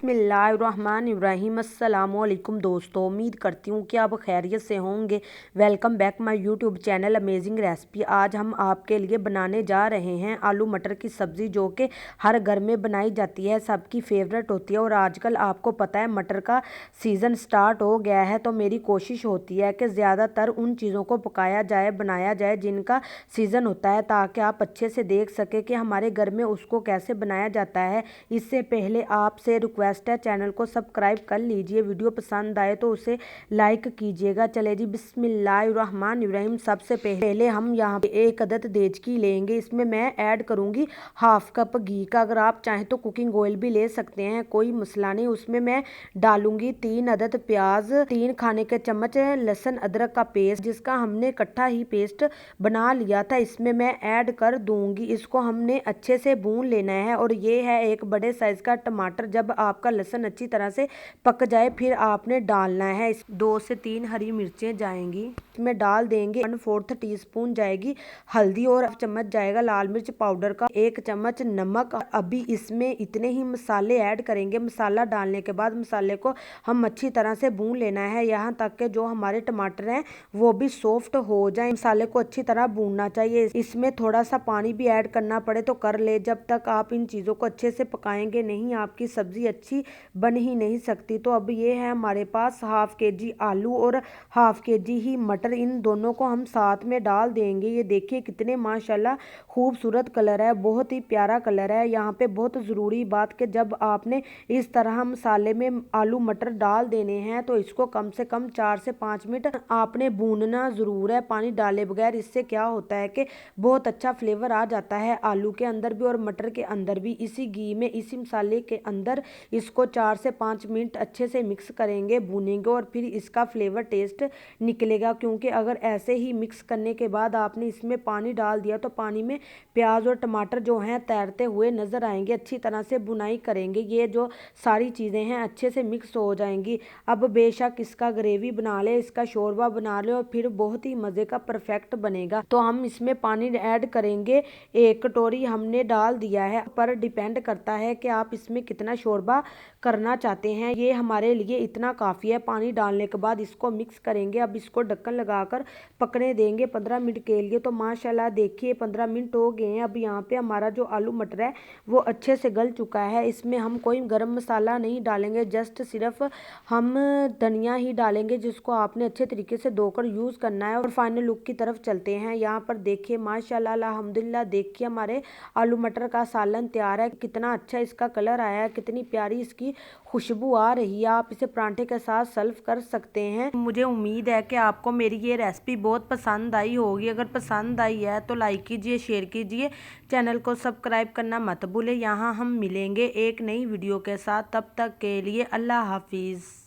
बिस्मिल्लाहिर्रहमानिर्रहीम। अस्सलामुअलैकुम दोस्तों, उम्मीद करती हूँ कि आप खैरियत से होंगे। Welcome back my YouTube channel amazing recipe. आज हम आपके लिए बनाने जा रहे हैं आलू मटर की सब्ज़ी, जो कि हर घर में बनाई जाती है, सबकी फेवरेट होती है। और आजकल आपको पता है मटर का सीज़न स्टार्ट हो गया है, तो मेरी कोशिश होती है कि ज़्यादातर उन चीज़ों को पकाया जाए, बनाया जाए जिनका सीज़न होता है, ताकि आप अच्छे से देख सकें कि हमारे घर में उसको कैसे बनाया जाता है। इससे पहले आपसे रिक्वेस्ट है, चैनल को सब्सक्राइब कर लीजिए। वीडियो पसंद आए तो उसे लाइक कीजिएगा। चले जी बिस्मिल्लाहिर्रहमानिर्रहीम। सबसे पहले हम यहाँ पे एक अदद देचकी लेंगे। इसमें मैं ऐड करूँगी हाफ कप घी का। अगर आप चाहें तो कुकिंग ऑयल भी ले सकते हैं, कोई मसला नहीं। उसमें मैं डालूंगी 3 अदद प्याज, 3 खाने के चम्मच लहसुन अदरक का पेस्ट, जिसका हमने इकट्ठा ही पेस्ट बना लिया था, इसमें मैं ऐड कर दूंगी। इसको हमने अच्छे से भून लेना है। और ये है एक बड़े साइज का टमाटर। जब आपका लहसुन अच्छी तरह से पक जाए फिर आपने डालना है। 2 से 3 हरी मिर्चें जाएंगी, इसमें डाल देंगे 1/4 टीस्पून जाएगी हल्दी, और चम्मच जाएगा लाल मिर्च पाउडर का, 1 चम्मच नमक। अभी इसमें इतने ही मसाले ऐड करेंगे। मसाला डालने के बाद मसाले को हम अच्छी तरह से भून लेना है, यहाँ तक कि जो हमारे टमाटर हैं वो भी सॉफ्ट हो जाए। मसाले को अच्छी तरह भूनना चाहिए। इसमें थोड़ा सा पानी भी ऐड करना पड़े तो कर ले। जब तक आप इन चीज़ों को अच्छे से पकाएंगे नहीं, आपकी सब्ज़ी अच्छी बन ही नहीं सकती। तो अब ये है हमारे पास हाफ केजी आलू और हाफ केजी ही मटर, इन दोनों को हम साथ में डाल देंगे। ये देखिए कितने माशाल्लाह खूबसूरत कलर है, बहुत ही प्यारा कलर है। यहाँ पे बहुत ज़रूरी बात कि जब आपने इस तरह मसाले में आलू मटर डाल देने हैं तो इसको कम से कम 4 से 5 मिनट आपने भूनना ज़रूर है, पानी डाले बगैर। इससे क्या होता है कि बहुत अच्छा फ्लेवर आ जाता है आलू के अंदर भी और मटर के अंदर भी। इसी घी में, इसी मसाले के अंदर इसको 4 से 5 मिनट अच्छे से मिक्स करेंगे, भूनेंगे, और फिर इसका फ्लेवर टेस्ट निकलेगा। क्योंकि अगर ऐसे ही मिक्स करने के बाद आपने इसमें पानी डाल दिया तो पानी में प्याज और टमाटर जो हैं तैरते हुए नज़र आएंगे। अच्छी तरह से बुनाई करेंगे, ये जो सारी चीज़ें हैं अच्छे से मिक्स हो जाएंगी। अब बेशक इसका ग्रेवी बना ले, इसका शोरबा बना ले, और फिर बहुत ही मज़े का परफेक्ट बनेगा। तो हम इसमें पानी ऐड करेंगे, 1 कटोरी हमने डाल दिया है। पर डिपेंड करता है कि आप इसमें कितना शोरबा करना चाहते हैं। ये हमारे लिए इतना काफ़ी है। पानी डालने के बाद इसको मिक्स करेंगे। अब इसको ढक्कन लगाकर पकने देंगे 15 मिनट के लिए। तो माशाल्लाह देखिए 15 मिनट हो गए हैं। अब यहाँ पे हमारा जो आलू मटर है वो अच्छे से गल चुका है। इसमें हम कोई गरम मसाला नहीं डालेंगे, जस्ट सिर्फ हम धनिया ही डालेंगे, जिसको आपने अच्छे तरीके से धोकर यूज़ करना है। और फाइनल लुक की तरफ चलते हैं। यहाँ पर देखिए माशाल्लाह अल्हम्दुलिल्लाह, देखिए हमारे आलू मटर का सालन तैयार है। कितना अच्छा इसका कलर आया है, कितनी प्यारी इसकी खुशबू आ रही है। आप इसे परांठे के साथ सर्व कर सकते हैं। मुझे उम्मीद है कि आपको मेरी ये रेसिपी बहुत पसंद आई होगी। अगर पसंद आई है तो लाइक कीजिए, शेयर कीजिए, चैनल को सब्सक्राइब करना मत भूलें। यहाँ हम मिलेंगे एक नई वीडियो के साथ, तब तक के लिए अल्लाह हाफिज़।